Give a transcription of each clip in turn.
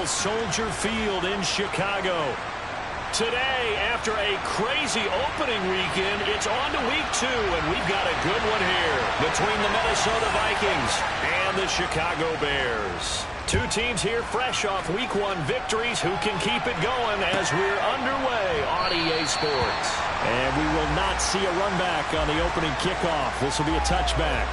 beautiful Soldier Field in Chicago. Today, after a crazy opening weekend, it's on to week 2, and we've got a good one here between the Minnesota Vikings and the Chicago Bears. Two teams here fresh off week 1 victories who can keep it going as we're underway on EA Sports. And we will not see a run back on the opening kickoff. This will be a touchback.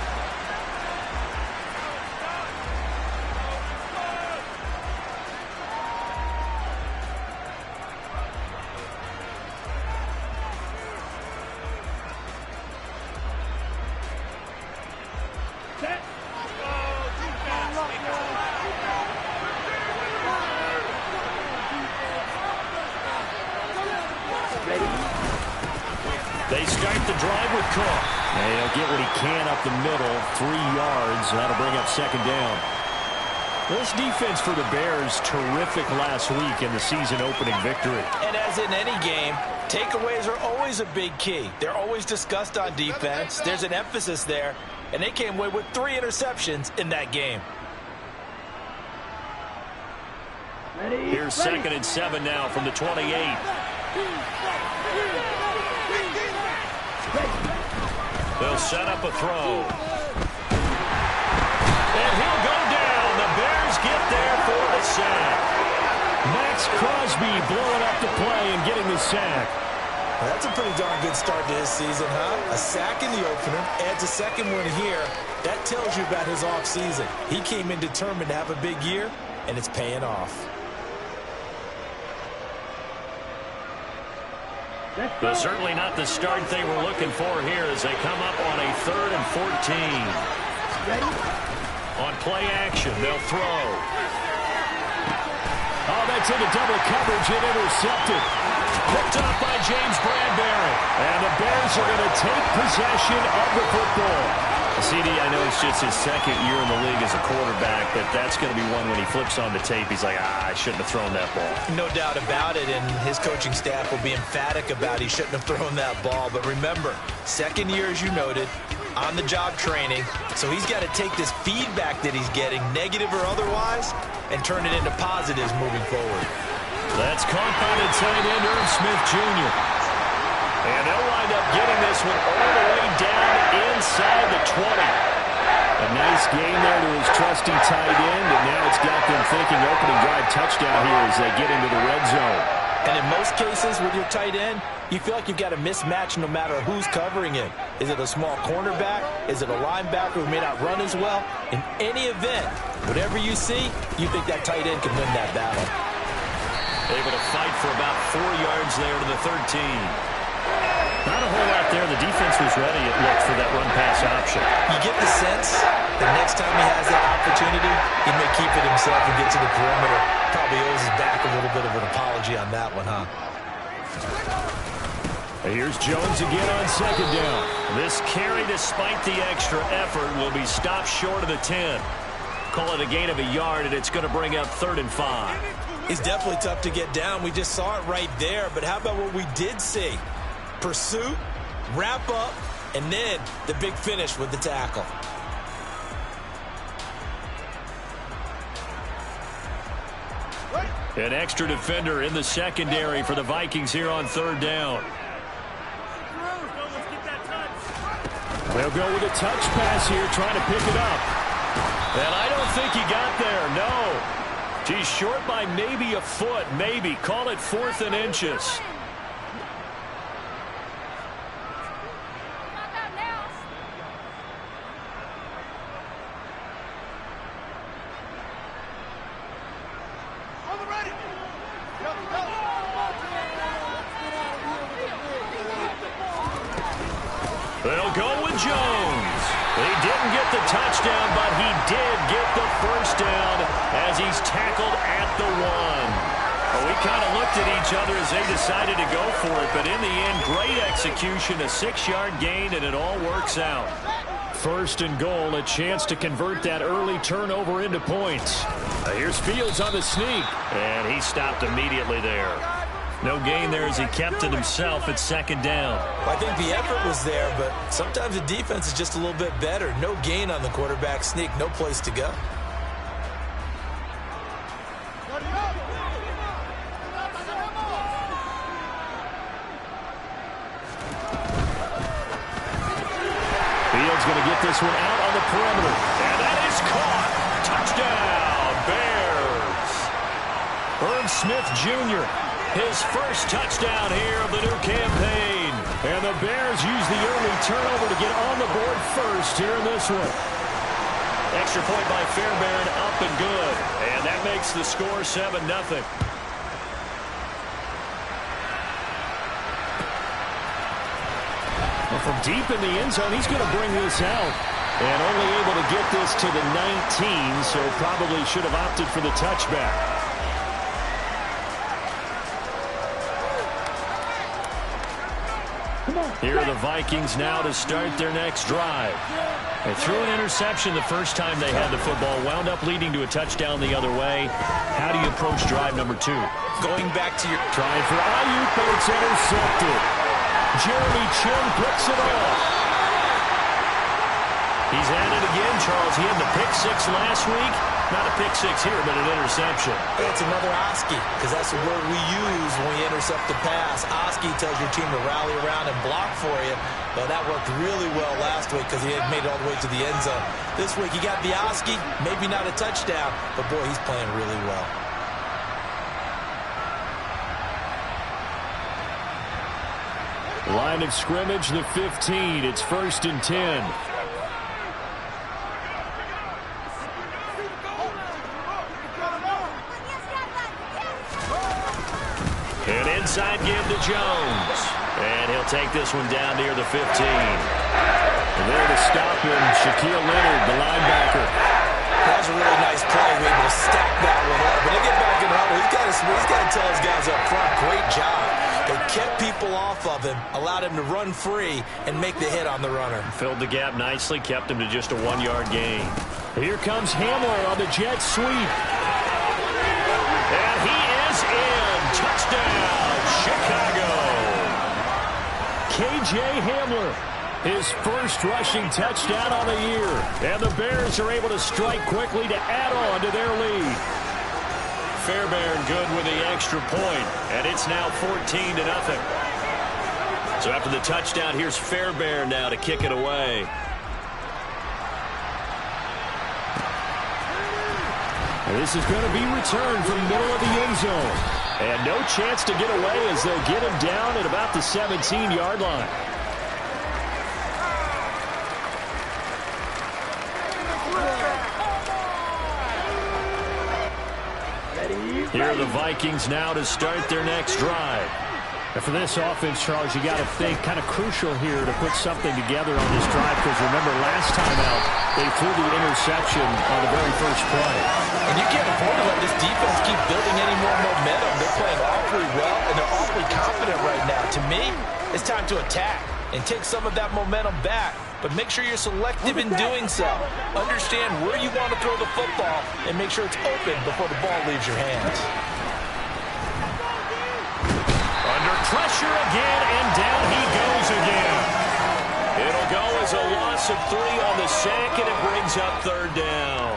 They start the drive with Cook. And he'll get what he can up the middle, 3 yards. That'll bring up second down. This defense for the Bears, terrific last week in the season-opening victory. And as in any game, takeaways are always a big key. They're always discussed on defense. There's an emphasis there, and they came away with 3 interceptions in that game. Here's 2nd and 7 now from the 28. They'll set up a throw. And he'll go down. The Bears get there for the sack. Max Crosby blowing up the play and getting the sack. Well, that's a pretty darn good start to his season, huh? A sack in the opener, adds a second one here. That tells you about his offseason. He came in determined to have a big year, and it's paying off. But certainly not the start they were looking for here as they come up on a 3rd and 14. On play action, they'll throw. Oh, that's into double coverage and intercepted. Picked up by James Bradbury. And the Bears are going to take possession of the football. CD, I know it's just his 2nd year in the league as a quarterback, but that's going to be one when he flips on the tape, he's like, I shouldn't have thrown that ball. No doubt about it, and his coaching staff will be emphatic about he shouldn't have thrown that ball. But remember, 2nd year, as you noted, on-the-job training, so he's got to take this feedback that he's getting, negative or otherwise, and turn it into positives moving forward. That's caught by the tight end, Irv Smith Jr. And they'll wind up getting this one all the way down inside the 20. A nice gain there to his trusty tight end, and now it's got them thinking opening drive touchdown here as they get into the red zone. And in most cases with your tight end, you feel like you've got a mismatch no matter who's covering him. Is it a small cornerback? Is it a linebacker who may not run as well? In any event, whatever you see, you think that tight end can win that battle. Able to fight for about 4 yards there to the 13. Not a whole lot there. The defense was ready, it looked, for that run-pass option. You get the sense the next time he has that opportunity, he may keep it himself and get to the perimeter. Probably owes his back a little bit of an apology on that one, huh? Here's Jones again on 2nd down. This carry, despite the extra effort, will be stopped short of the 10. Call it a gain of a yard, and it's going to bring up 3rd and 5. It's definitely tough to get down. We just saw it right there. But how about what we did see? Pursuit, wrap up, and then the big finish with the tackle. An extra defender in the secondary for the Vikings here on 3rd down. They'll go with a touch pass here, trying to pick it up. And I don't think he got there, no. He's short by maybe a foot, maybe. Call it 4th and inches. They'll go with Jones. He didn't get the touchdown, but he did get the first down as he's tackled at the 1. Well, we kind of looked at each other as they decided to go for it, but in the end, great execution, a 6-yard gain, and it all works out. 1st and goal, a chance to convert that early turnover into points. Here's Fields on the sneak, and he stopped immediately there. No gain there as he kept it himself at 2nd down. Well, I think the effort was there, but sometimes the defense is just a little bit better. No gain on the quarterback sneak, no place to go. Fields going to get this one out on the perimeter. And that is caught. Touchdown, Bears. Herb Smith Jr., his first touchdown here of the new campaign. And the Bears use the early turnover to get on the board first here in this one. Extra point by Fairbairn, up and good. And that makes the score 7-0. Well, from deep in the end zone, he's going to bring this out. And only able to get this to the 19, so probably should have opted for the touchback. Here are the Vikings now to start their next drive. They threw an interception the first time they had the football, wound up leading to a touchdown the other way. How do you approach drive number 2? Going back to your... Trying for Ayuk, but it's intercepted. Jeremy Chin picks it off. He's at it again, Charles. He had the pick 6 last week. Not a pick 6 here, but an interception. It's another Oski, because that's the word we use when we intercept the pass. Oski tells your team to rally around and block for you. But that worked really well last week because he had made it all the way to the end zone. This week he got the Oski, maybe not a touchdown, but boy, he's playing really well. Line of scrimmage, the 15. It's 1st and 10. An inside give to Jones. And he'll take this one down near the 15. And there to stop him, Shaquille Leonard, the linebacker. That was a really nice play. We were able to stack that one up. When they get back in the huddle, he's got to tell his guys up front, great job. They kept people off of him, allowed him to run free, and make the hit on the runner. Filled the gap nicely, kept him to just a 1-yard gain. Here comes Hamler on the jet sweep. And he is in. Touchdown, Chicago. K.J. Hamler, his first rushing touchdown on the year. And the Bears are able to strike quickly to add on to their lead. Fairbairn good with the extra point, and it's now 14-0. So after the touchdown, here's Fairbairn now to kick it away. And this is going to be returned from the middle of the end zone. And no chance to get away as they'll get him down at about the 17-yard line. Here are the Vikings now to start their next drive. And for this offense, Charles, you got to think kind of crucial here to put something together on this drive, because remember last time out they threw the interception on the very first play. And you can't afford to let this defense keep building any more momentum. They're playing awfully well, and they're awfully confident right now. To me, it's time to attack and take some of that momentum back. But make sure you're selective in doing so. Understand where you want to throw the football and make sure it's open before the ball leaves your hands. Under pressure again, and down he goes again. It'll go as a loss of 3 on the sack, and it brings up 3rd down.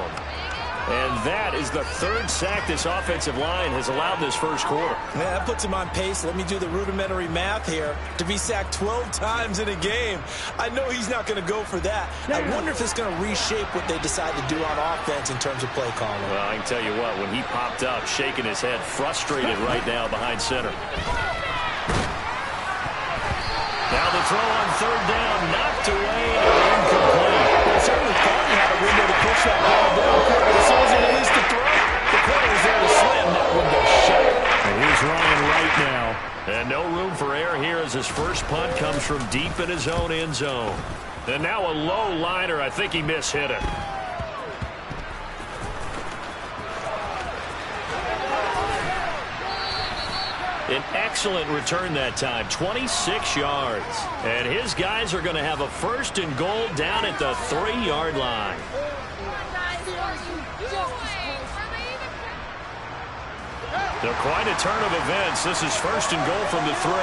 And that is the 3rd sack this offensive line has allowed this first quarter. Man, that puts him on pace. Let me do the rudimentary math here. To be sacked 12 times in a game, I know he's not going to go for that. I wonder if it's going to reshape what they decide to do on offense in terms of play calling. Well, I can tell you what, when he popped up, shaking his head, frustrated right now behind center. Now the throw on 3rd down, knocked away and incomplete. Well, certainly thought he had a window to push that ball down, but as soon as he released the throw, the corner was there to slam that window shut. And here's Ryan right now. And no room for error here as his first punt comes from deep in his own end zone. And now a low liner. I think he mishit it. An excellent return that time, 26 yards. And his guys are going to have a 1st and goal down at the 3-yard line. They're quite a turn of events. This is 1st and goal from the 3.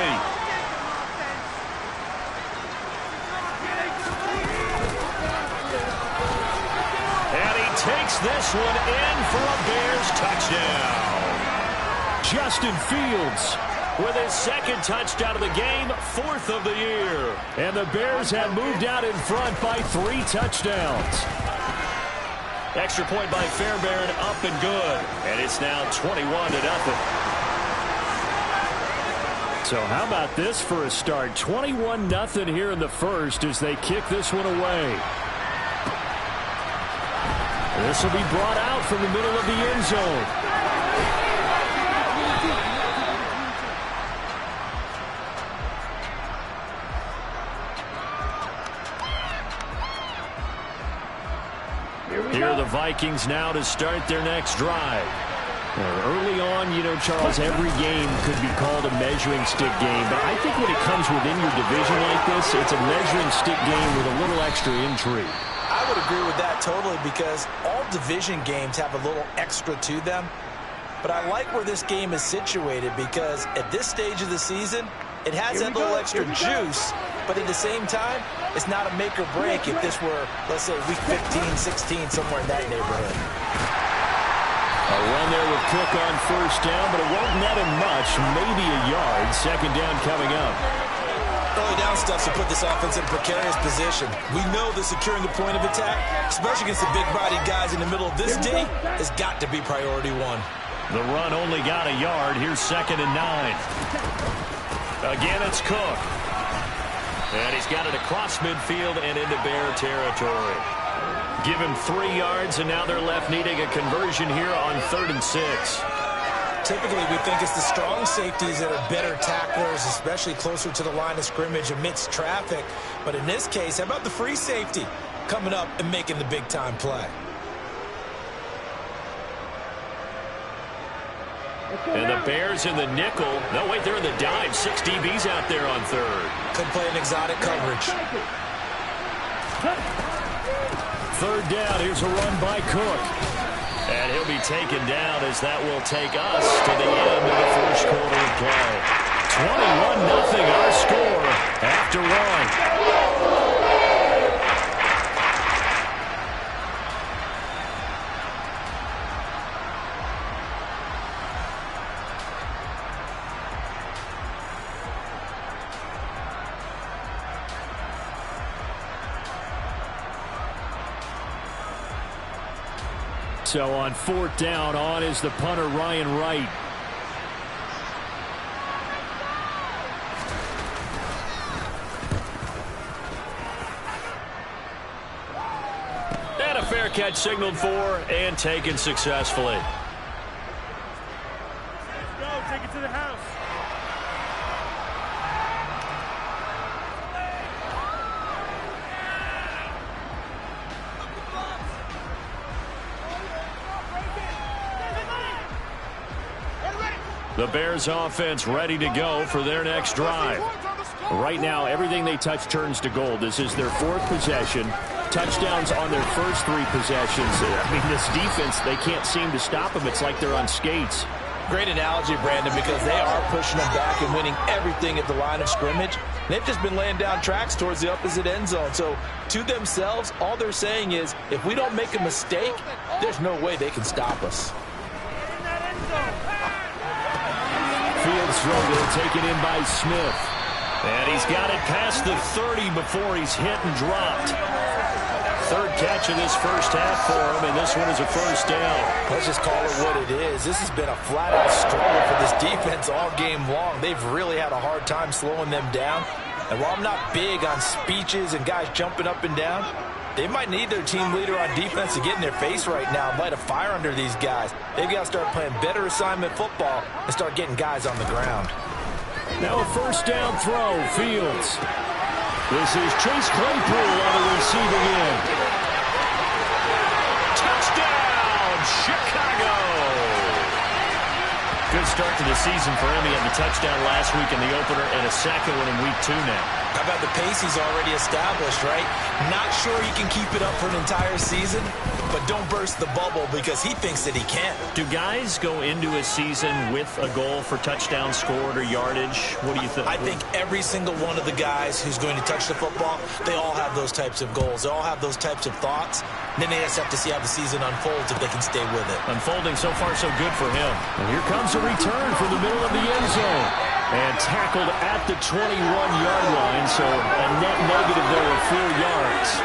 And he takes this one in for a Bears touchdown. Justin Fields with his second touchdown of the game, 4th of the year. And the Bears have moved out in front by 3 touchdowns. Extra point by Fairbairn, up and good. And it's now 21-0. So how about this for a start? 21-0 here in the first as they kick this one away. This will be brought out from the middle of the end zone. Here are the Vikings now to start their next drive. Early on, you know, Charles, every game could be called a measuring stick game. But I think when it comes within your division like this, it's a measuring stick game with a little extra intrigue. I would agree with that totally because all division games have a little extra to them. But I like where this game is situated because at this stage of the season, it has that little extra juice. But at the same time, it's not a make or break if this were, let's say, week 15, 16, somewhere in that neighborhood. A run there with Cook on first down, but it won't net him much, maybe a yard. Second down coming up. Early down stuff to put this offense in a precarious position. We know that securing the point of attack, especially against the big-bodied guys in the middle of this D, has got to be priority one. The run only got a yard. Here's 2nd and 9. Again, it's Cook. And he's got it across midfield and into Bear territory. Give him 3 yards, and now they're left needing a conversion here on 3rd and 6. Typically, we think it's the strong safeties that are better tacklers, especially closer to the line of scrimmage amidst traffic. But in this case, how about the free safety coming up and making the big-time play? And the Bears in the nickel. No, wait, they're in the dime. 6 DBs out there on 3rd. Could play an exotic coverage. 3rd down. Here's a run by Cook. And he'll be taken down as that will take us to the end of the first quarter of play. 21-0 our score after 1. So on 4th down, on is the punter, Ryan Wright. And a fair catch signaled for and taken successfully. Let's go, take it to the house. The Bears offense ready to go for their next drive. Right now, everything they touch turns to gold. This is their 4th possession. Touchdowns on their first 3 possessions. I mean, this defense, they can't seem to stop them. It's like they're on skates. Great analogy, Brandon, because they are pushing them back and winning everything at the line of scrimmage. They've just been laying down tracks towards the opposite end zone. So to themselves, all they're saying is, if we don't make a mistake, there's no way they can stop us. Fields throw there, taken in by Smith. And he's got it past the 30 before he's hit and dropped. 3rd catch of this first half for him, and this one is a first down. Let's just call it what it is. This has been a flat-out struggle for this defense all game long. They've really had a hard time slowing them down. And while I'm not big on speeches and guys jumping up and down, they might need their team leader on defense to get in their face right now and light a fire under these guys. They've got to start playing better assignment football and start getting guys on the ground. Now a first down throw, Fields. This is Chase Claypool on the receiving end. Touchdown, Chicago! Good start to the season for him. He had the touchdown last week in the opener and a second one in week 2 now. How about the pace he's already established, right? Not sure he can keep it up for an entire season, but don't burst the bubble because he thinks that he can. Do guys go into a season with a goal for touchdown scored or yardage? What do you think? I think every single one of the guys who's going to touch the football, they all have those types of goals. They all have those types of thoughts. And then they just have to see how the season unfolds if they can stay with it. Unfolding so far so good for him. And here comes a return from the middle of the end zone. And tackled at the 21-yard line, so a net negative there of 4 yards.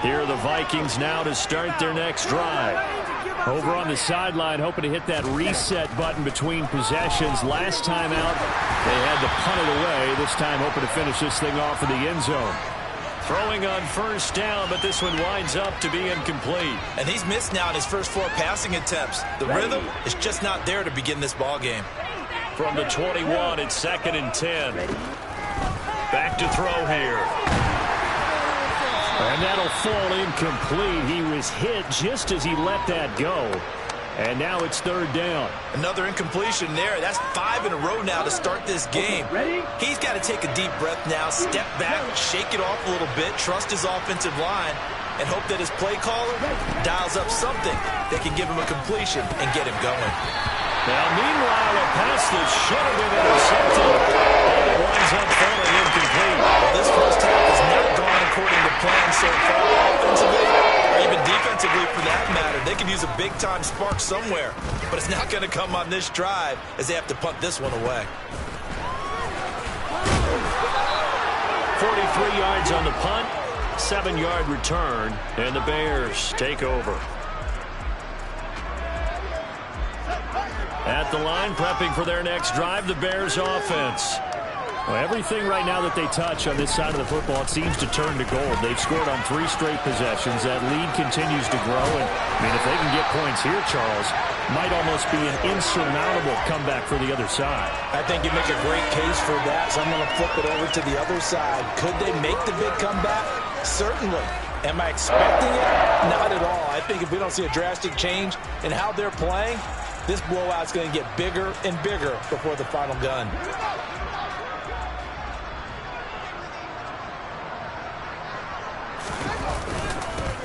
Here are the Vikings now to start their next drive. Over on the sideline, hoping to hit that reset button between possessions. Last time out, they had to punt it away. This time, hoping to finish this thing off in the end zone. Throwing on first down, but this one winds up to be incomplete. And he's missed now in his first 4 passing attempts. The rhythm is just not there to begin this ball game. From the 21, it's 2nd and 10. Back to throw here. And that'll fall incomplete. He was hit just as he let that go. And now it's 3rd down. Another incompletion there. That's 5 in a row now to start this game. He's got to take a deep breath now, step back, shake it off a little bit, trust his offensive line, and hope that his play caller dials up something that can give him a completion and get him going. Now, meanwhile, a pass that should have been intercepted. And it winds up falling incomplete. Well, this first half has not gone according to plan so far offensively, or even defensively for that matter. They can use a big-time spark somewhere, but it's not going to come on this drive as they have to punt this one away. 43 yards on the punt, 7-yard return, and the Bears take over. At the line, prepping for their next drive, the Bears offense. Well, everything right now that they touch on this side of the football, it seems to turn to gold. They've scored on 3 straight possessions. That lead continues to grow. And, I mean, if they can get points here, Charles, might almost be an insurmountable comeback for the other side. I think you make a great case for that, so I'm going to flip it over to the other side. Could they make the big comeback? Certainly. Am I expecting it? Not at all. I think if we don't see a drastic change in how they're playing, this blowout's going to get bigger and bigger before the final gun.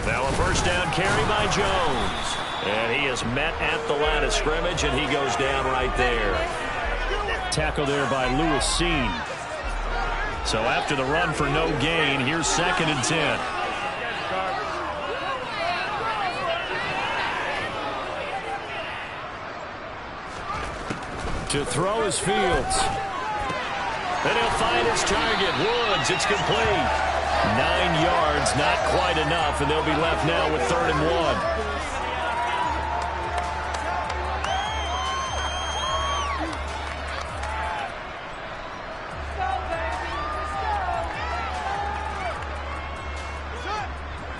Now a first down carry by Jones. And he is met at the line of scrimmage, and he goes down right there. Tackle there by Lewis Seen. So after the run for no gain, here's 2nd and 10. To throw is Fields. And he'll find his target, Woods. It's complete. 9 yards, not quite enough, and they'll be left now with 3rd and 1.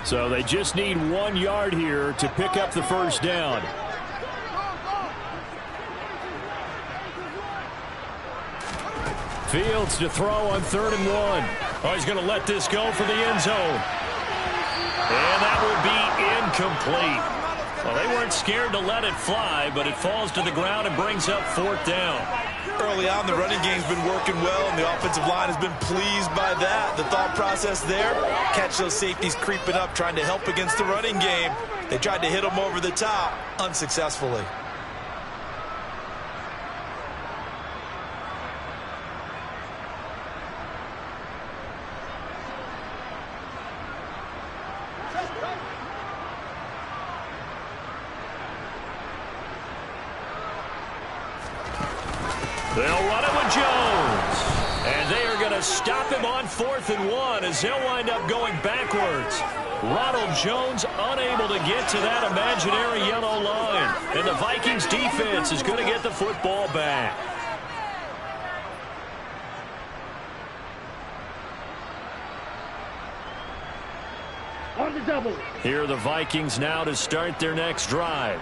So they just need 1 yard here to pick up the first down. Fields to throw on 3rd and 1. Oh, he's going to let this go for the end zone. And that will be incomplete. Well, they weren't scared to let it fly, but it falls to the ground and brings up 4th down. Early on, the running game's been working well, and the offensive line has been pleased by that. The thought process there, catch those safeties creeping up, trying to help against the running game. They tried to hit them over the top, unsuccessfully. They'll run it with Jones. And they are going to stop him on 4th and 1 as they'll wind up going backwards. Ronald Jones unable to get to that imaginary yellow line. And the Vikings defense is going to get the football back. On the double. Here are the Vikings now to start their next drive.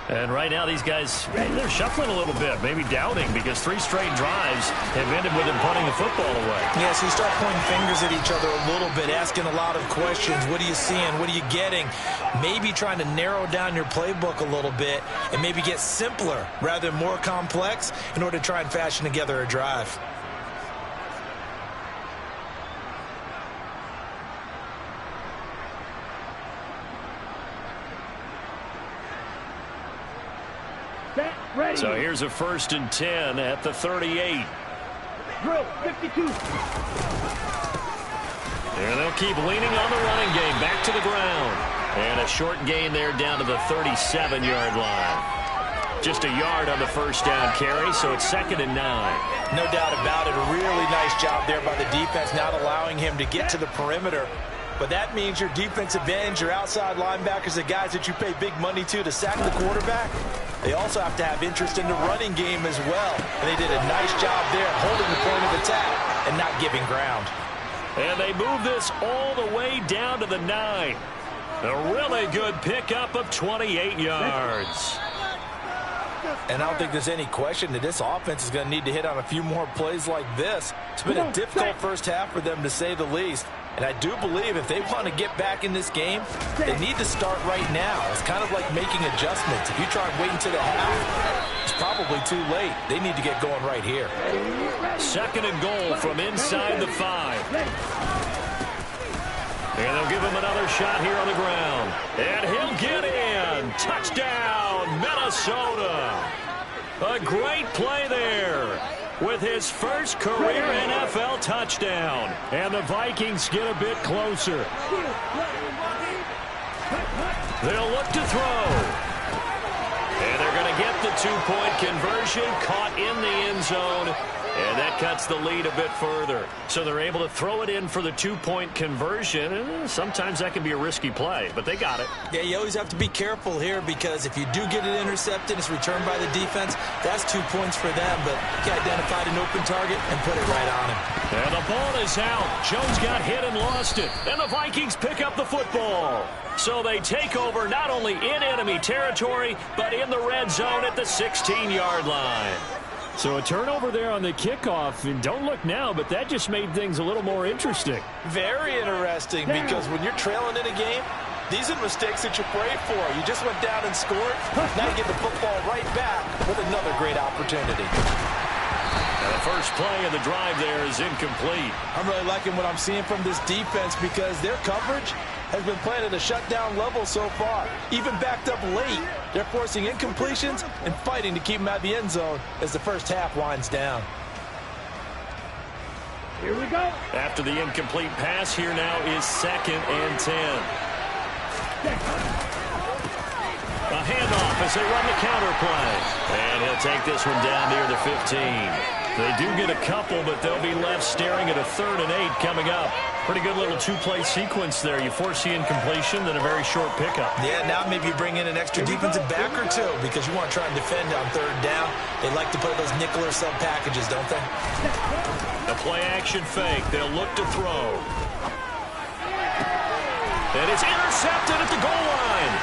And right now these guys, they're shuffling a little bit, maybe doubting, because 3 straight drives have ended with them punting the football away. Yeah, so you start pointing fingers at each other a little bit, asking a lot of questions. What are you seeing? What are you getting? Maybe trying to narrow down your playbook a little bit and maybe get simpler rather than more complex in order to try and fashion together a drive. So here's a 1st and 10 at the 38. Drill, 52. And they'll keep leaning on the running game back to the ground. And a short gain there down to the 37-yard line. Just a yard on the 1st down carry, so it's 2nd and 9. No doubt about it. A really nice job there by the defense, not allowing him to get to the perimeter. But that means your defensive ends, your outside linebackers, the guys that you pay big money to sack the quarterback, they also have to have interest in the running game as well. And they did a nice job there holding the point of attack and not giving ground. And they move this all the way down to the 9. A really good pickup of 28 yards. And I don't think there's any question that this offense is going to need to hit on a few more plays like this. It's been a difficult first half for them, to say the least. And I do believe if they want to get back in this game, they need to start right now. It's kind of like making adjustments. If you try and wait until the half, it's probably too late. They need to get going right here. 2nd and goal from inside the 5. And they'll give him another shot here on the ground. And he'll get in. Touchdown, Minnesota. A great play there with his first career NFL touchdown. And the Vikings get a bit closer. They'll look to throw. And they're going to get the 2-point conversion, caught in the end zone. And that cuts the lead a bit further. So they're able to throw it in for the 2-point conversion. And sometimes that can be a risky play, but they got it. Yeah, you always have to be careful here, because if you do get it intercepted, it's returned by the defense, that's 2 points for them. But you identified an open target and put it right on him. And the ball is out. Jones got hit and lost it. And the Vikings pick up the football. So they take over not only in enemy territory, but in the red zone at the 16-yard line. So a turnover there on the kickoff, and don't look now, but that just made things a little more interesting. Very interesting, because when you're trailing in a game, these are mistakes that you pray for. You just went down and scored. Now you get the football right back with another great opportunity. And the first play of the drive there is incomplete. I'm really liking what I'm seeing from this defense, because their coverage has been playing at a shutdown level so far. Even backed up late, they're forcing incompletions and fighting to keep them out of the end zone as the first half winds down. Here we go. After the incomplete pass, here now is 2nd and 10. A handoff as they run the counter play. And he'll take this one down near the 15. They do get a couple, but they'll be left staring at a 3rd and 8 coming up. Pretty good little 2-play sequence there. You force the incompletion, then a very short pickup. Yeah, now maybe you bring in an extra defensive back or two, because you want to try and defend on 3rd down. They like to play those nickel or sub packages, don't they? A play-action fake. They'll look to throw. And it's intercepted at the goal line.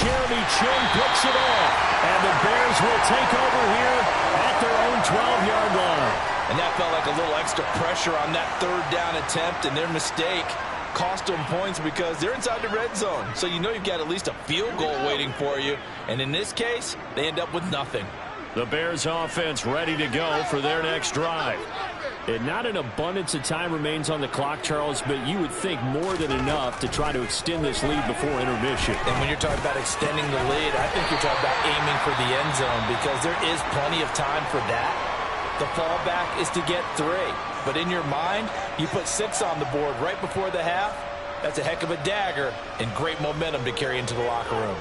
Jeremy Chin picks it off. And the Bears will take over here at their own 12-yard line. And that felt like a little extra pressure on that 3rd down attempt, and their mistake cost them points because they're inside the red zone. So you know you've got at least a field goal waiting for you. And in this case, they end up with nothing. The Bears offense ready to go for their next drive. And not an abundance of time remains on the clock, Charles, but you would think more than enough to try to extend this lead before intermission. And when you're talking about extending the lead, I think you're talking about aiming for the end zone, because there is plenty of time for that. The fallback is to get 3. But in your mind, you put 6 on the board right before the half. That's a heck of a dagger and great momentum to carry into the locker room.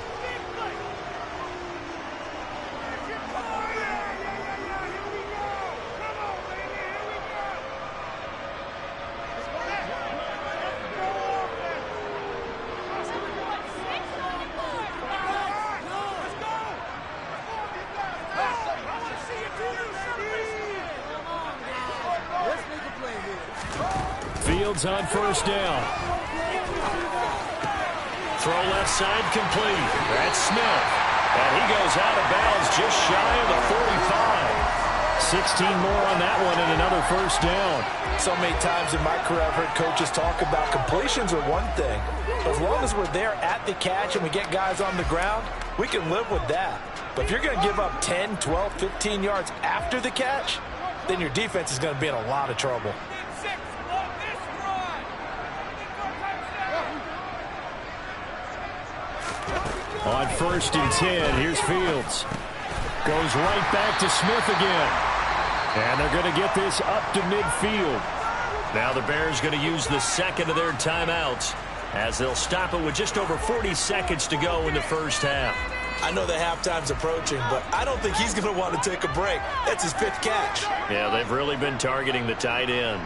Fields on 1st down. Throw left side complete. That's Smith. And he goes out of bounds just shy of the 45. 16 more on that one and another first down. So many times in my career I've heard coaches talk about completions are one thing. As long as we're there at the catch and we get guys on the ground, we can live with that. But if you're going to give up 10, 12, 15 yards after the catch, then your defense is going to be in a lot of trouble. On 1st and 10, here's Fields. Goes right back to Smith again. And they're going to get this up to midfield. Now the Bears going to use the second of their timeouts as they'll stop it with just over 40 seconds to go in the first half. I know the halftime's approaching, but I don't think he's going to want to take a break. That's his 5th catch. Yeah, they've really been targeting the tight end.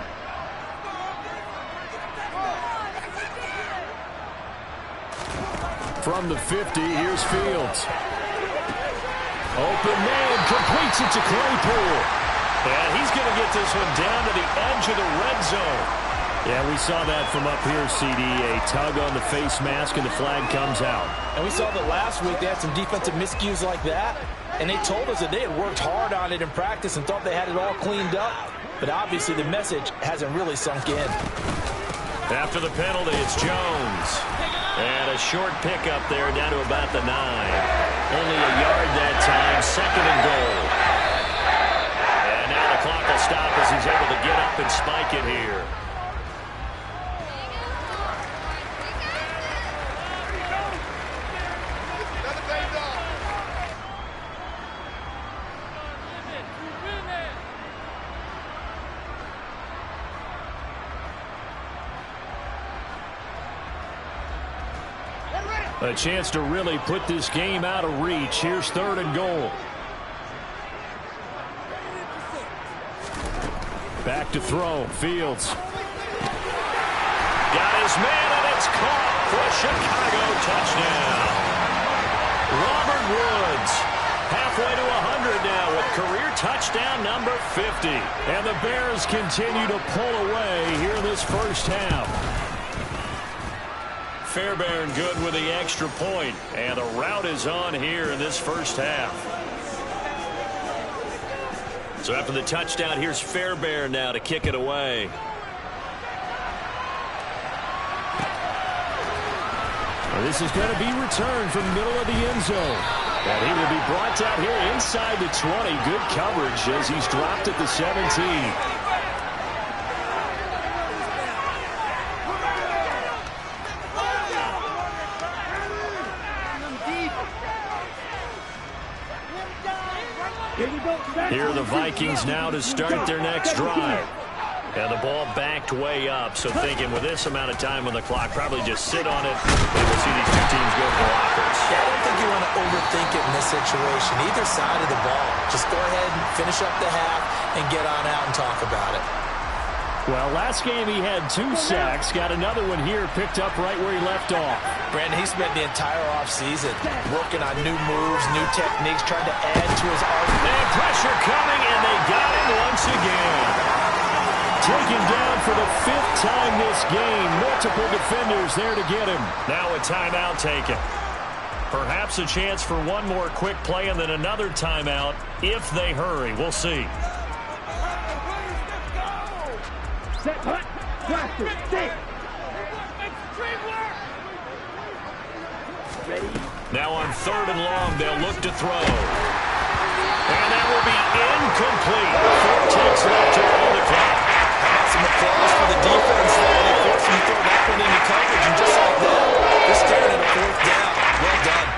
From the 50, here's Fields. Open man, completes it to Claypool. And he's going to get this one down to the edge of the red zone. Yeah, we saw that from up here, CD. A tug on the face mask, and the flag comes out. And we saw that last week they had some defensive miscues like that, and they told us that they had worked hard on it in practice and thought they had it all cleaned up. But obviously the message hasn't really sunk in. After the penalty, it's Jones. And a short pickup there down to about the 9. Only a yard that time, 2nd and goal. And now the clock will stop as he's able to get up and spike it here. A chance to really put this game out of reach. Here's 3rd and goal. Back to throw. Fields. Got his man, and it's caught for a Chicago touchdown. Robert Woods, halfway to 100 now with career touchdown number 50. And the Bears continue to pull away here in this first half. Fairbairn good with the extra point, and the route is on here in this first half. So after the touchdown, here's Fairbairn now to kick it away. Well, this is going to be returned from the middle of the end zone. And he will be brought down here inside the 20. Good coverage as he's dropped at the 17. Here are the Vikings now to start their next drive. And the ball backed way up, so thinking with this amount of time on the clock, probably just sit on it, and we'll see these two teams go to the lockers. Yeah, I don't think you want to overthink it in this situation. Either side of the ball. Just go ahead and finish up the half and get on out and talk about it. Well, last game he had 2 sacks. Got another one here picked up right where he left off. Brandon, he spent the entire offseason working on new moves, new techniques, trying to add to his arsenal. And pressure coming, and they got him once again. Taken down for the 5th time this game. Multiple defenders there to get him. Now a timeout taken. Perhaps a chance for one more quick play and then another timeout if they hurry. We'll see. Set, hut, blaster, stick. Ready? Now on 3rd and long, they'll look to throw. And that will be incomplete. 4 ticks left to roll the clock. How about some applause for the defense there? They forced him to throw that one into coverage, and just like that, they're staring at a 4th down. Well done.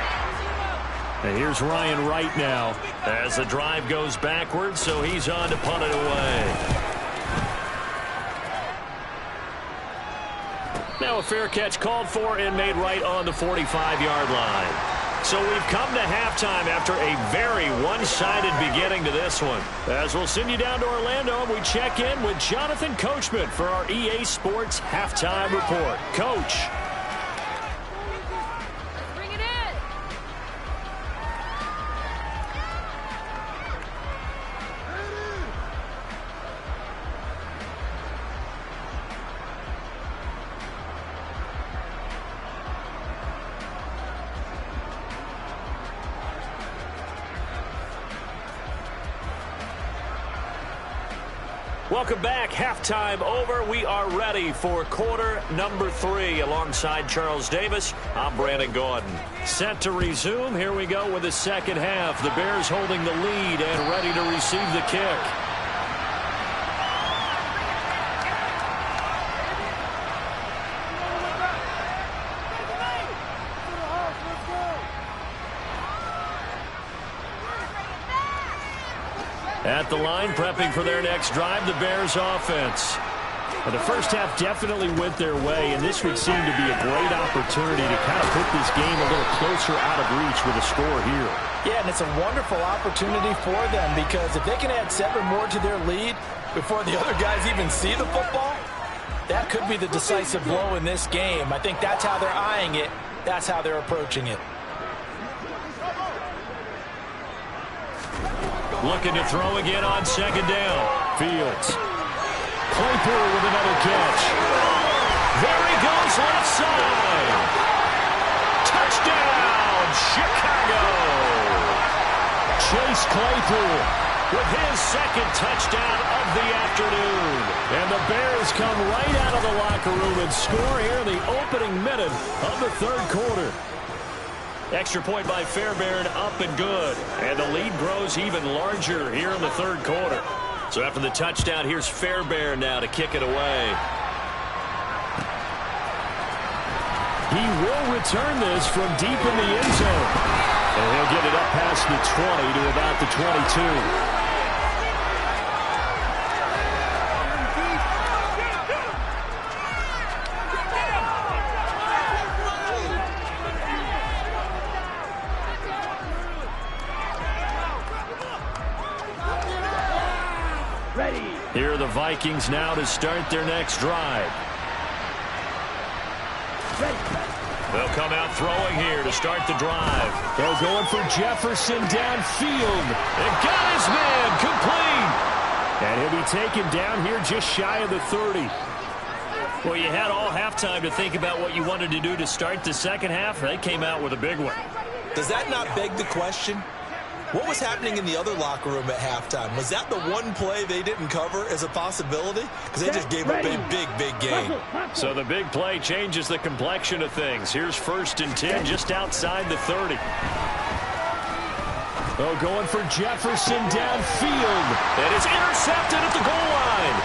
And here's Ryan Wright now. As the drive goes backwards, so he's on to punt it away. Now a fair catch called for and made right on the 45-yard line. So we've come to halftime after a very one-sided beginning to this one. As we'll send you down to Orlando, we check in with Jonathan Coachman for our EA Sports Halftime Report. Coach. Welcome back. Halftime over. We are ready for quarter number 3. Alongside Charles Davis, I'm Brandon Gaudin. Set to resume. Here we go with the second half. The Bears holding the lead and ready to receive the kick. At the line, prepping for their next drive, the Bears offense. Well, the first half definitely went their way, and this would seem to be a great opportunity to kind of put this game a little closer out of reach with a score here. Yeah, and it's a wonderful opportunity for them because if they can add 7 more to their lead before the other guys even see the football, that could be the decisive blow in this game. I think that's how they're eyeing it. That's how they're approaching it. Looking to throw again on second down. Fields. Claypool with another catch. There he goes left side. Touchdown, Chicago. Chase Claypool with his second touchdown of the afternoon. And the Bears come right out of the locker room and score here in the opening minute of the third quarter. Extra point by Fairbairn, up and good. And the lead grows even larger here in the third quarter. So after the touchdown, here's Fairbairn now to kick it away. He will return this from deep in the end zone. And he'll get it up past the 20 to about the 22. Here are the Vikings now to start their next drive. They'll come out throwing here to start the drive. They're going for Jefferson downfield. They got his man complete. And he'll be taken down here just shy of the 30. Well, you had all halftime to think about what you wanted to do to start the second half. They came out with a big one. Does that not beg the question? What was happening in the other locker room at halftime? Was that the one play they didn't cover as a possibility? Because they just gave up a big game. So the big play changes the complexion of things. Here's 1st and 10 just outside the 30. Oh, going for Jefferson downfield. And it's intercepted at the goal line.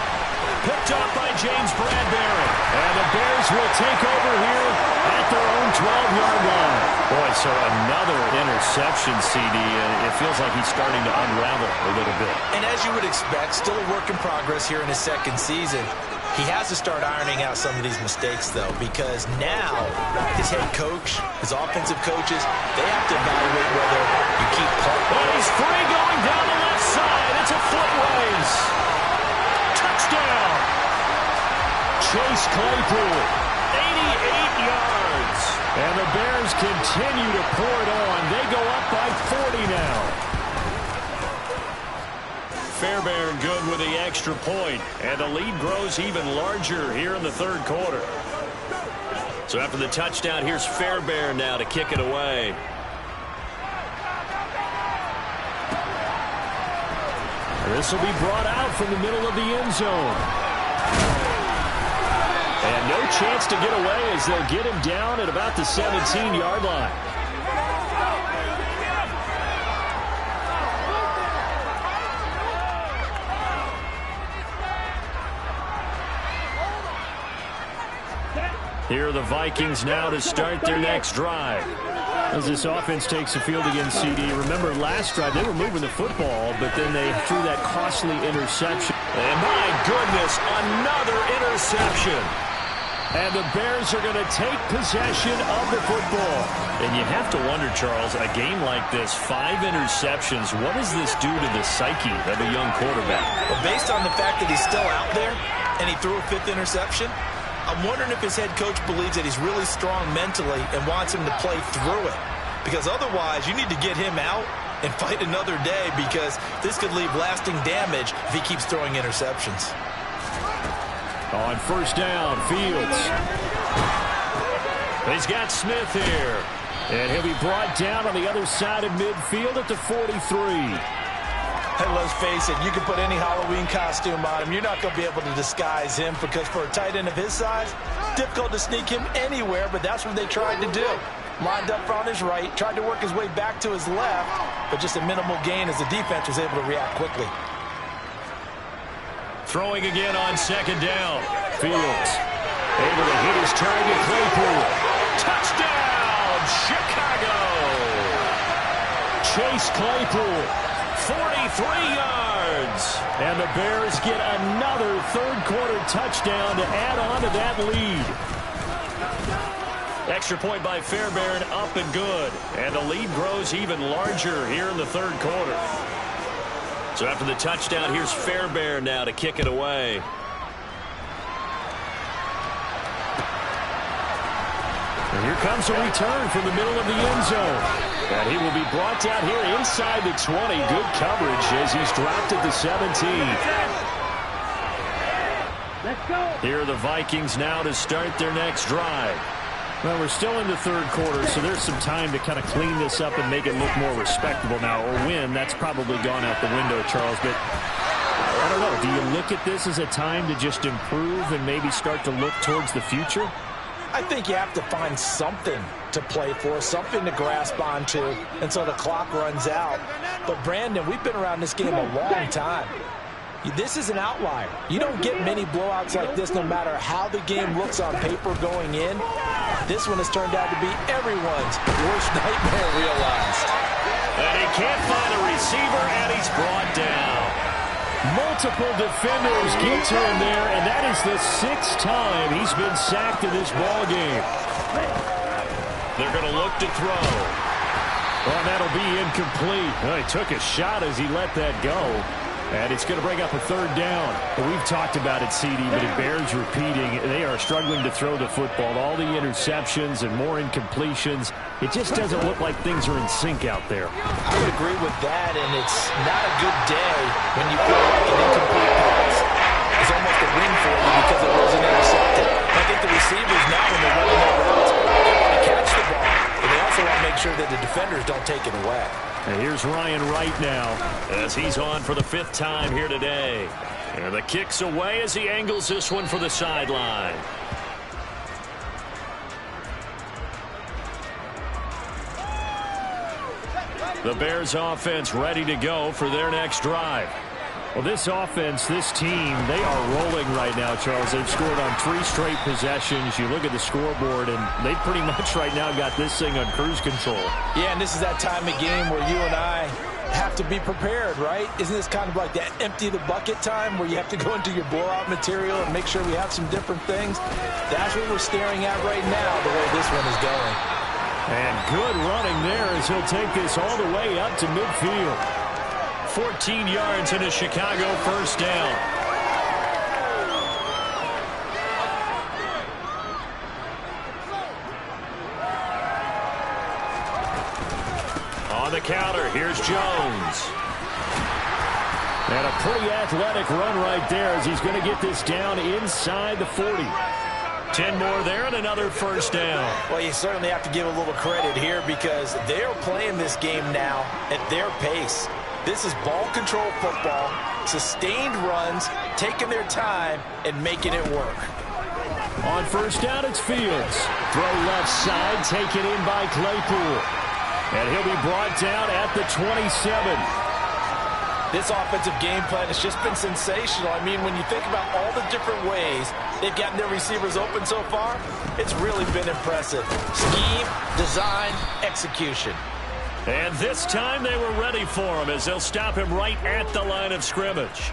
Picked off by James Bradbury. And the Bears will take over here at their own 12-yard line. Boy, so another interception, CD, and it feels like he's starting to unravel a little bit. And as you would expect, still a work in progress here in his second season. He has to start ironing out some of these mistakes, though, because now his head coach, his offensive coaches, they have to evaluate whether you keep playing. And he's free going down the left side. It's a foot race. Touchdown. Chase Claypool. 88 yards. And the Bears continue to pour it on. They go up by 40 now. Fairbairn good with the extra point. And the lead grows even larger here in the third quarter. So after the touchdown, here's Fairbairn now to kick it away. This will be brought out from the middle of the end zone. And no chance to get away as they'll get him down at about the 17-yard line. Here are the Vikings now to start their next drive. As this offense takes the field against CD. Remember last drive they were moving the football, but then they threw that costly interception. And my goodness, another interception. And the Bears are going to take possession of the football. And you have to wonder, Charles, a game like this, 5 interceptions, what does this do to the psyche of a young quarterback? Well, based on the fact that he's still out there and he threw a 5th interception, I'm wondering if his head coach believes that he's really strong mentally and wants him to play through it. Because otherwise, you need to get him out and fight another day because this could leave lasting damage if he keeps throwing interceptions. On first down, Fields. He's got Smith here. And he'll be brought down on the other side of midfield at the 43. And let's face it, you can put any Halloween costume on him. You're not going to be able to disguise him because for a tight end of his size, difficult to sneak him anywhere, but that's what they tried to do. Lined up on his right, tried to work his way back to his left, but just a minimal gain as the defense was able to react quickly. Throwing again on second down. Fields able to hit his target, Claypool. Touchdown, Chicago! Chase Claypool. 43 yards. And the Bears get another third-quarter touchdown to add on to that lead. Extra point by Fairbairn, up and good. And the lead grows even larger here in the third quarter. So after the touchdown, here's Fairbairn now to kick it away. And here comes a return from the middle of the end zone. And he will be brought down here inside the 20. Good coverage as he's dropped at the 17. Let's go. Here are the Vikings now to start their next drive. Well, we're still in the third quarter, so there's some time to kind of clean this up and make it look more respectable now. Or win, that's probably gone out the window, Charles. But I don't know. Do you look at this as a time to just improve and maybe start to look towards the future? I think you have to find something to play for, something to grasp onto until the clock runs out. But, Brandon, we've been around this game a long time. This is an outlier. You don't get many blowouts like this no matter how the game looks on paper going in. This one has turned out to be everyone's worst nightmare realized. And he can't find a receiver, and he's brought down. Multiple defenders get to him there, and that is the 6th time he's been sacked in this ballgame. They're going to look to throw. Well, that'll be incomplete. Well, he took a shot as he let that go. And it's going to bring up a third down. Well, we've talked about it, CD, but it bears repeating. They are struggling to throw the football. All the interceptions and more incompletions. It just doesn't look like things are in sync out there. I would agree with that, and it's not a good day when you feel like an incomplete pass is almost a win for you because it wasn't intercepted. I think the receivers now, when they're running their routes, they want to catch the ball, but they also want to make sure that the defenders don't take it away. And here's Ryan Wright now as he's on for the 5th time here today. And the kick's away as he angles this one for the sideline. The Bears offense ready to go for their next drive. Well, this offense, this team, they are rolling right now, Charles. They've scored on 3 straight possessions. You look at the scoreboard, and they pretty much right now got this thing on cruise control. Yeah, and this is that time of game where you and I have to be prepared, right? Isn't this kind of like that empty the bucket time where you have to go into your blowout material and make sure we have some different things? That's what we're staring at right now, the way this one is going. And good running there as he'll take this all the way up to midfield. 14 yards in a Chicago first down. On the counter, here's Jones. And a pretty athletic run right there as he's going to get this down inside the 40. 10 more there and another first down. Well, you certainly have to give a little credit here because they're playing this game now at their pace. This is ball control football, sustained runs, taking their time, and making it work. On first down, it's Fields. Throw left side, taken in by Claypool. And he'll be brought down at the 27. This offensive game plan has just been sensational. I mean, when you think about all the different ways they've gotten their receivers open so far, it's really been impressive. Scheme, design, execution. And this time they were ready for him as they'll stop him right at the line of scrimmage.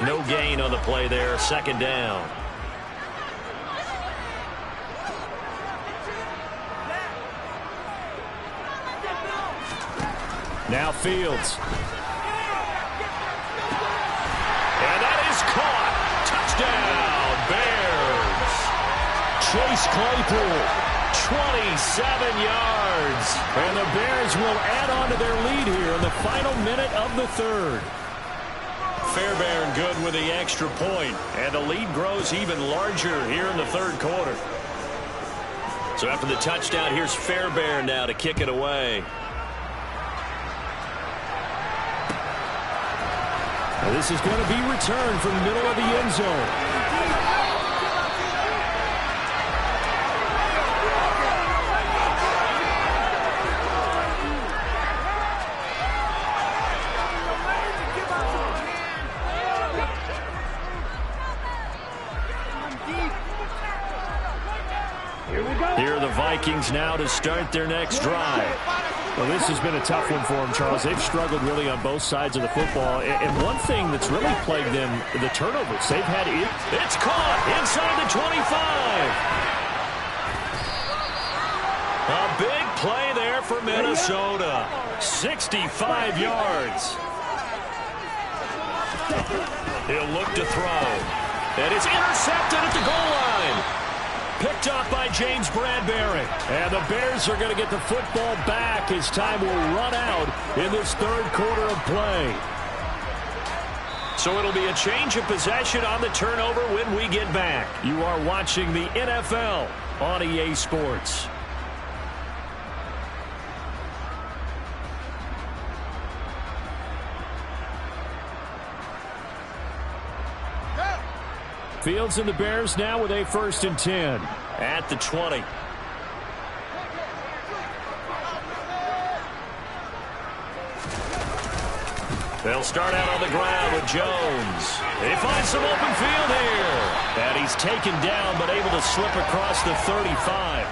No gain on the play there, second down. Now Fields. And that is caught. Touchdown, Bears. Chase Claypool. 27 yards. And the Bears will add on to their lead here in the final minute of the third. Fairbairn good with the extra point, and the lead grows even larger here in the third quarter. So after the touchdown, here's Fairbairn now to kick it away. And this is going to be returned from the middle of the end zone. Here are the Vikings now to start their next drive. Well, this has been a tough one for them, Charles. They've struggled really on both sides of the football. And one thing that's really plagued them, the turnovers. They've had it. It's caught inside the 25. A big play there for Minnesota. 65 yards. He'll look to throw. And it's intercepted at the goal line. Picked up by James Bradbury. And the Bears are going to get the football back as time will run out in this third quarter of play. So it'll be a change of possession on the turnover when we get back. You are watching the NFL on EA Sports. Fields and the Bears now with a 1st and 10. At the 20. They'll start out on the ground with Jones. He finds some open field here. And he's taken down but able to slip across the 35.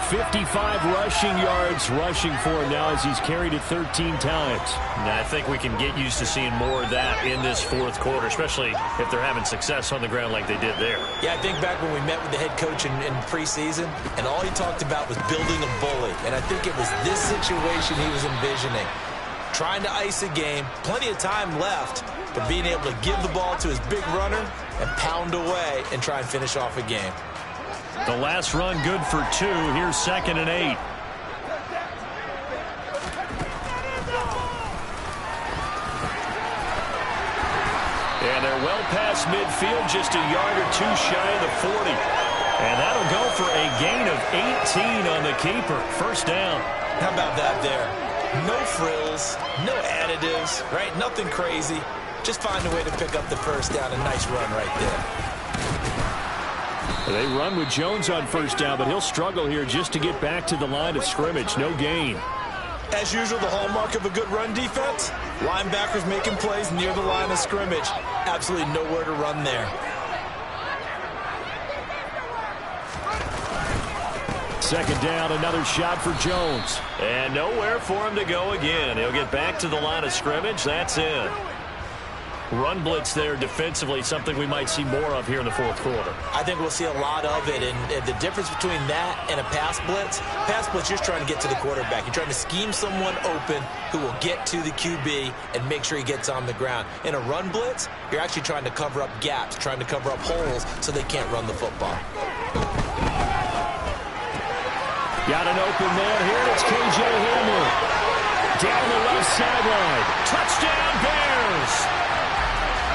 55 rushing yards rushing for him now as he's carried it 13 times. Now, I think we can get used to seeing more of that in this fourth quarter, especially if they're having success on the ground like they did there. Yeah, I think back when we met with the head coach in preseason, and all he talked about was building a bully. And I think it was this situation he was envisioning. Trying to ice a game, plenty of time left, but being able to give the ball to his big runner and pound away and try and finish off a game. The last run good for 2. Here's 2nd and 8. And they're well past midfield, just a yard or 2 shy of the 40. And that'll go for a gain of 18 on the keeper. 1st down. How about that there? No frills, no additives, right? Nothing crazy. Just find a way to pick up the 1st down. A nice run right there. They run with Jones on 1st down, but he'll struggle here just to get back to the line of scrimmage. No gain. As usual, the hallmark of a good run defense, linebackers making plays near the line of scrimmage. Absolutely nowhere to run there. 2nd down, another shot for Jones. And nowhere for him to go again. He'll get back to the line of scrimmage. That's it. Run blitz there defensively, something we might see more of here in the fourth quarter. I think we'll see a lot of it, and the difference between that and a pass blitz, you're trying to get to the quarterback. You're trying to scheme someone open who will get to the QB and make sure he gets on the ground. In a run blitz, you're actually trying to cover up gaps, trying to cover up holes so they can't run the football. Got an open man here. It's K.J. Hamler. Down the left sideline. Touchdown, Bears!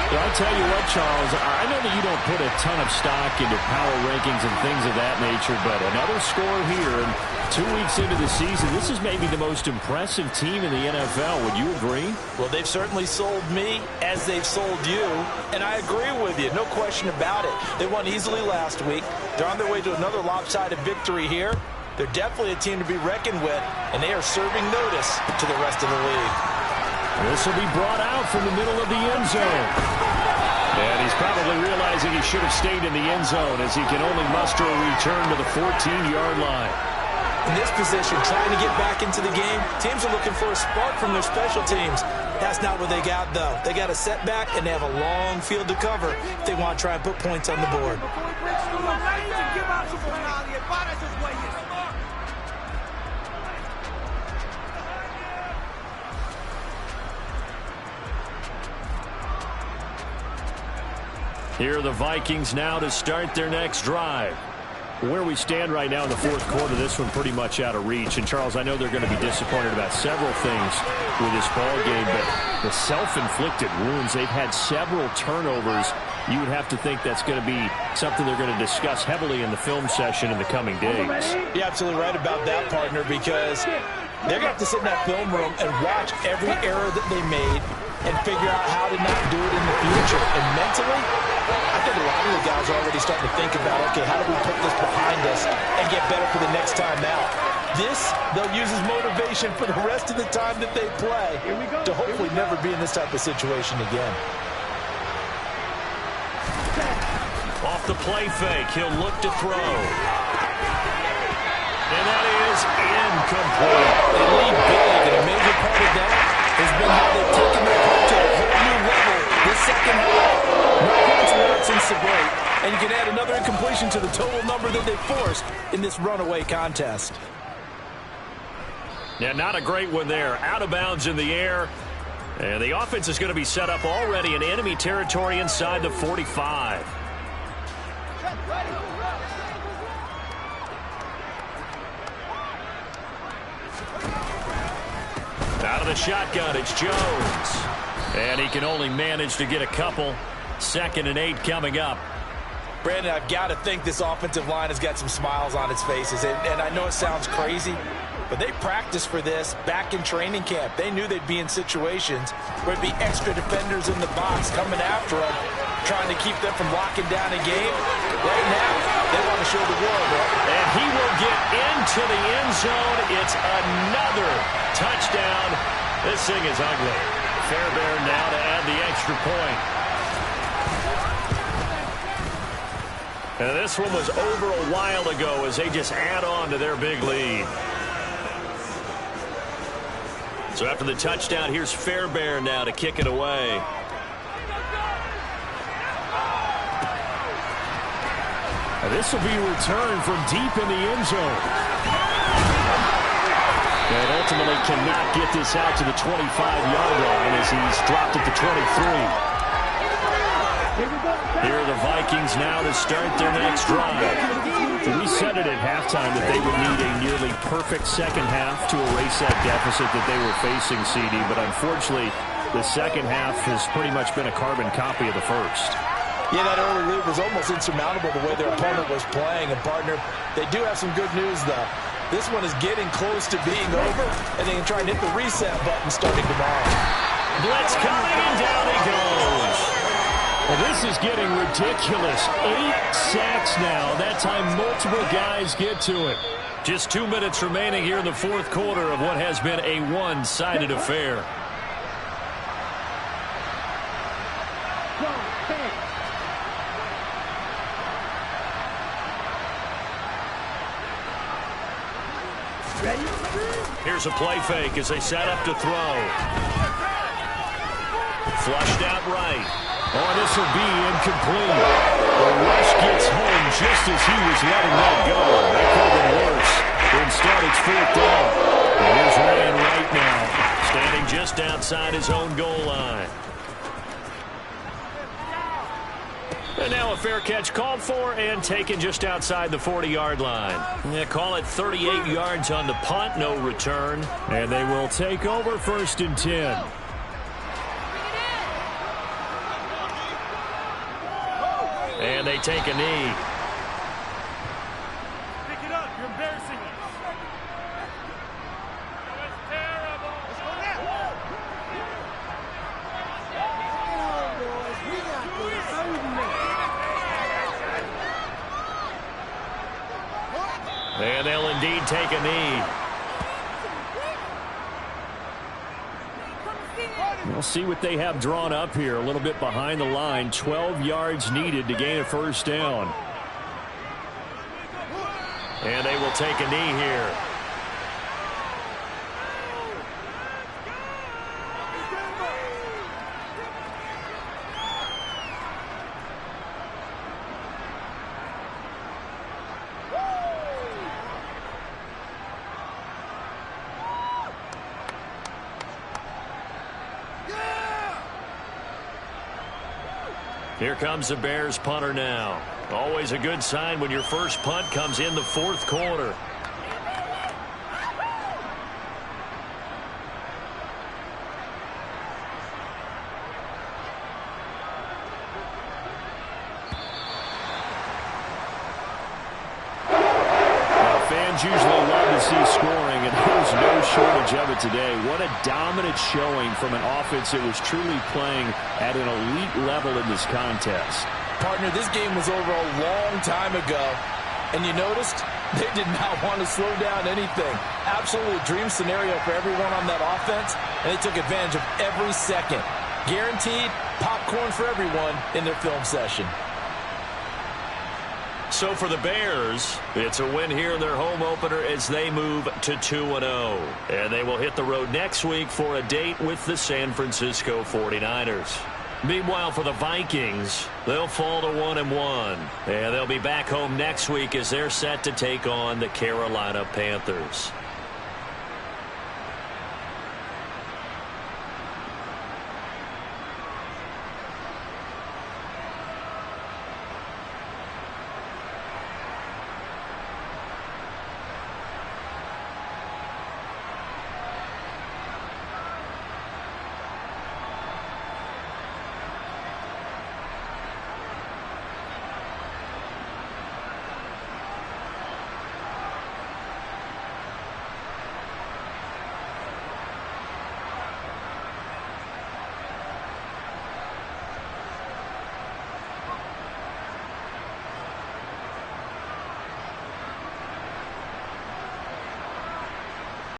Yeah, I'll tell you what, Charles, I know that you don't put a ton of stock into power rankings and things of that nature, but another score here, and 2 weeks into the season, this is maybe the most impressive team in the NFL. Would you agree? Well, they've certainly sold me as they've sold you, and I agree with you, no question about it. They won easily last week. They're on their way to another lopsided victory here. They're definitely a team to be reckoned with, and they are serving notice to the rest of the league. This will be brought out from the middle of the end zone. And he's probably realizing he should have stayed in the end zone as he can only muster a return to the 14-yard line. In this position, trying to get back into the game, teams are looking for a spark from their special teams. That's not what they got, though. They got a setback, and they have a long field to cover if they want to try and put points on the board. Here are the Vikings now to start their next drive. Where we stand right now in the fourth quarter, this one pretty much out of reach. And, Charles, I know they're going to be disappointed about several things with this ball game, but the self-inflicted wounds, they've had several turnovers. You would have to think that's going to be something they're going to discuss heavily in the film session in the coming days. You're absolutely right about that, partner, because they're going to have to sit in that film room and watch every error that they made, and figure out how to not do it in the future. And mentally, I think a lot of the guys are already starting to think about, okay, how do we put this behind us and get better for the next time out? This, they'll use as motivation for the rest of the time that they play to hopefully never be in this type of situation again. Off the play fake, he'll look to throw. And that is incomplete. They lead big, and a major part of that has been how they've taken their play to a whole new level this second half. No points allowed since the break, and you can add another incompletion to the total number that they forced in this runaway contest. Yeah, not a great one there. Out of bounds in the air. And the offense is going to be set up already in enemy territory inside the 45. Out of the shotgun, it's Jones. And he can only manage to get a couple. 2nd and 8 coming up. Brandon, I've got to think this offensive line has got some smiles on its faces. And I know it sounds crazy, but they practiced for this back in training camp. They knew they'd be in situations where it'd be extra defenders in the box coming after them, trying to keep them from locking down a game. Right now, they want to show the world. And he will get into the end zone. It's another touchdown. This thing is ugly. Fairbairn now to add the extra point. And this one was over a while ago as they just add on to their big lead. So after the touchdown, here's Fairbairn now to kick it away. This will be returned from deep in the end zone. And ultimately cannot get this out to the 25-yard line as he's dropped at the 23. Here are the Vikings now to start their next drive. We said it at halftime that they would need a nearly perfect second half to erase that deficit that they were facing, CD. But unfortunately, the second half has pretty much been a carbon copy of the first. Yeah, that early lead was almost insurmountable the way their opponent was playing. And, partner, they do have some good news, though. This one is getting close to being over, and they can try and hit the reset button starting tomorrow. Blitz coming, and down he goes. Well, this is getting ridiculous. 8 sacks now. That time multiple guys get to it. Just 2 minutes remaining here in the fourth quarter of what has been a one-sided affair. Here's a play fake as they set up to throw. Flushed out right. Oh, this will be incomplete. The rush gets home just as he was letting that go. That could have been worse. Instead, it's 4th down. And here's Ryan right now, standing just outside his own goal line. And now a fair catch called for and taken just outside the 40-yard line. Yeah, call it 38 yards on the punt, no return. And they will take over 1st and 10. And they take a knee. Pick it up. You're embarrassing us. That was terrible. Let's go now. And they'll indeed take a knee. We'll see what they have drawn up here. A little bit behind the line. 12 yards needed to gain a 1st down. And they will take a knee here. Here comes the Bears punter now. Always a good sign when your first punt comes in the fourth quarter. Fans usually love to see scoring, and was no shortage of it today. What a dominant showing from an offense that was truly playing at an elite level in this contest. Partner, this game was over a long time ago, and you noticed they did not want to slow down anything. Absolutely a dream scenario for everyone on that offense, and they took advantage of every second. Guaranteed popcorn for everyone in their film session. So for the Bears, it's a win here in their home opener as they move to 2-0. And they will hit the road next week for a date with the San Francisco 49ers. Meanwhile, for the Vikings, they'll fall to 1-1. And they'll be back home next week as they're set to take on the Carolina Panthers.